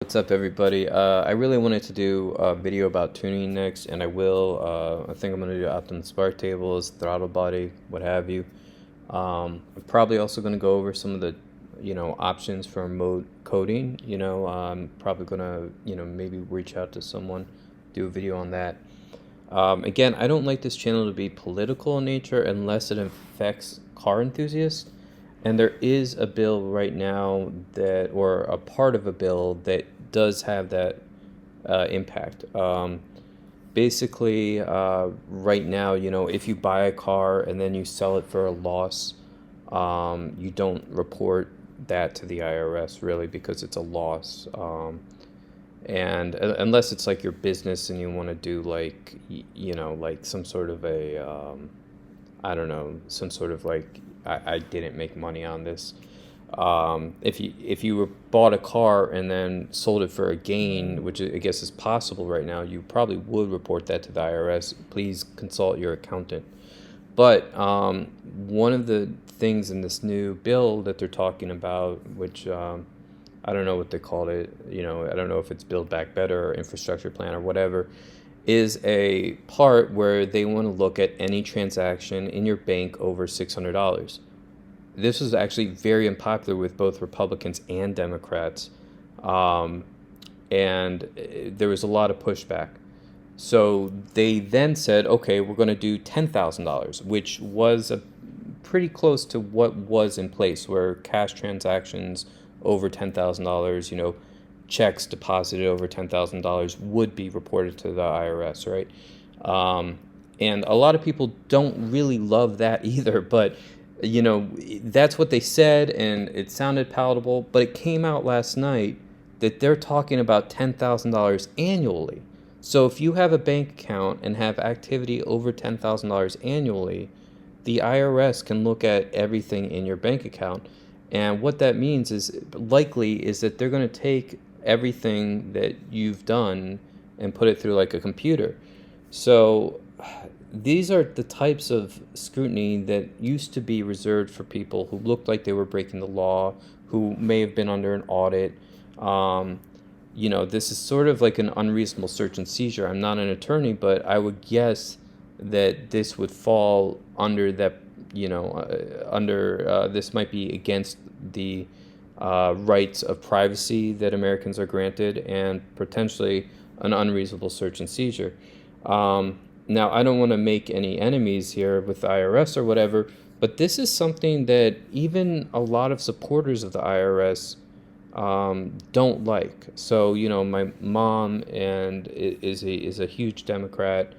What's up, everybody? I really wanted to do a video about tuning next, and I will. I think I'm going to do optimum spark tables, throttle body, what have you. I'm probably also going to go over some of the, options for mode coding. I'm probably going to, maybe reach out to someone, do a video on that. Again, I don't like this channel to be political in nature unless it affects car enthusiasts. And there is a bill right now or a part of a bill that does have that impact. Basically, right now, if you buy a car and then you sell it for a loss, you don't report that to the IRS really because it's a loss. And unless it's like your business and you want to do like, like some sort of a, I don't know, some sort of like, I didn't make money on this. If you bought a car and then sold it for a gain, which I guess is possible right now, you probably would report that to the IRS. Please consult your accountant. But one of the things in this new bill that they're talking about, which I don't know what they called it, I don't know if it's Build Back Better or infrastructure plan or whatever, is a part where they want to look at any transaction in your bank over $600. This was actually very unpopular with both Republicans and Democrats, and there was a lot of pushback. So they then said, okay, we're going to do $10,000, which was pretty close to what was in place, where cash transactions over $10,000, checks deposited over $10,000 would be reported to the IRS, right? And a lot of people don't really love that either, but that's what they said, and it sounded palatable. But it came out last night that they're talking about $10,000 annually. So if you have a bank account and have activity over $10,000 annually, the IRS can look at everything in your bank account. And what that means is that they're going to take everything that you've done and put it through like a computer. So these are the types of scrutiny that used to be reserved for people who looked like they were breaking the law, who may have been under an audit. This is sort of like an unreasonable search and seizure. I'm not an attorney, but I would guess that this would fall under that, this might be against the rights of privacy that Americans are granted and potentially an unreasonable search and seizure. Now, I don't want to make any enemies here with the IRS or whatever, but this is something that even a lot of supporters of the IRS don't like. So, my mom is a huge Democrat.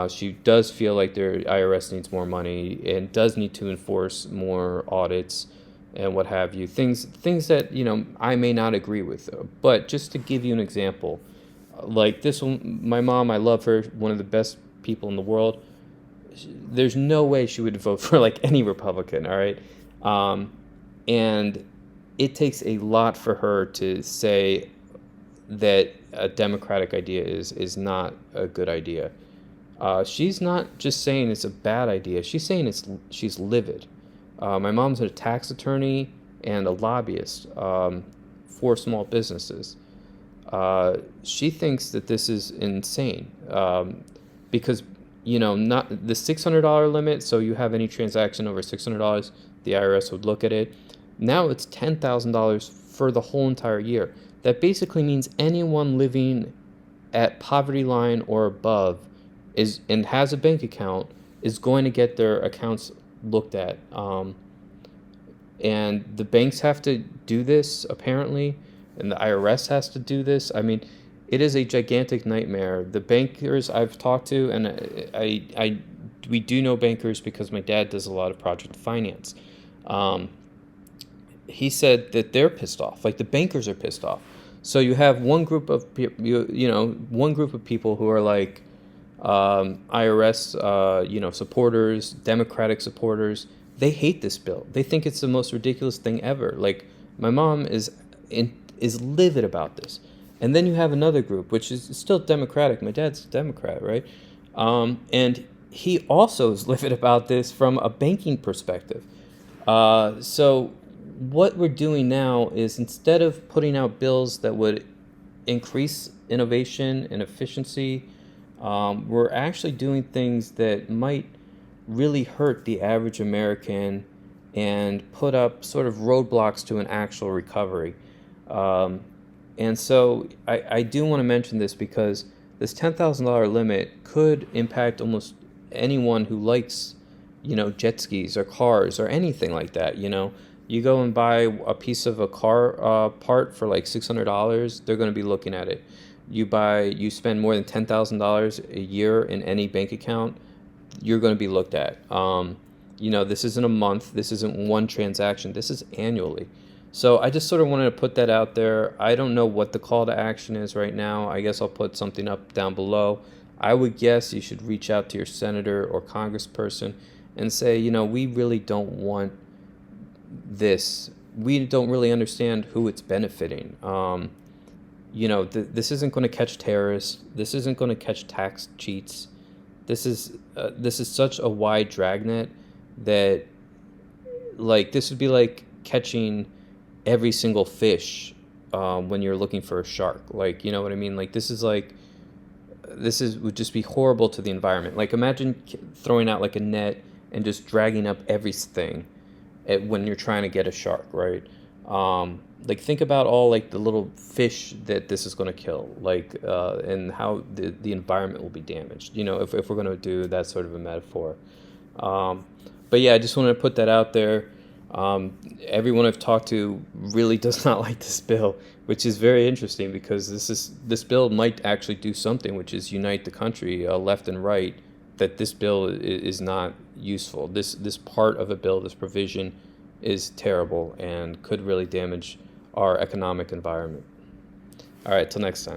She does feel like their IRS needs more money and does need to enforce more audits and what have you. Things that, I may not agree with. But just to give you an example, like this one, my mom, I love her, one of the best people in the world. There's no way she would vote for like any Republican, all right? And it takes a lot for her to say that a Democratic idea is not a good idea. She's not just saying it's a bad idea. She's saying she's livid. My mom's a tax attorney and a lobbyist for small businesses. She thinks that this is insane because, not the $600 limit. So you have any transaction over $600, the IRS would look at it. Now it's $10,000 for the whole entire year. That basically means anyone living at poverty line or above and has a bank account is going to get their accounts looked at. And the banks have to do this apparently, and the IRS has to do this. I mean, it is a gigantic nightmare. The bankers I've talked to, and we do know bankers because my dad does a lot of project finance. He said that they're pissed off, like the bankers are pissed off. So you have one group of one group of people who are like IRS, supporters, Democratic supporters. They hate this bill. They think it's the most ridiculous thing ever. Like my mom is livid about this. And then you have another group, which is still Democratic. My dad's a Democrat, right? And he also is livid about this from a banking perspective. So what we're doing now is, instead of putting out bills that would increase innovation and efficiency, we're actually doing things that might really hurt the average American and put up sort of roadblocks to an actual recovery. Um, and so I do want to mention this because this $10,000 limit could impact almost anyone who likes, jet skis or cars or anything like that. You go and buy a piece of a car part for like $600, they're going to be looking at it. You spend more than $10,000 a year in any bank account, you're going to be looked at. This isn't a month, this isn't one transaction, this is annually. So I just sort of wanted to put that out there. I don't know what the call to action is right now. I guess I'll put something up down below. I would guess you should reach out to your senator or congressperson and say, we really don't want this. We don't really understand who it's benefiting. This isn't going to catch terrorists. This isn't going to catch tax cheats. This is such a wide dragnet that, like, this would be like catching every single fish when you're looking for a shark. Like, you know what I mean? Like, would just be horrible to the environment. Like, imagine throwing out like a net and just dragging up everything when you're trying to get a shark, right? Like, think about all like the little fish that this is going to kill, like, and how the environment will be damaged. If we're going to do that sort of a metaphor. But yeah, I just wanted to put that out there. Everyone I've talked to really does not like this bill, which is very interesting because this bill might actually do something, which is unite the country, left and right. That this bill is not useful. This part of a bill, this provision, is terrible and could really damage our economic environment. All right, till next time.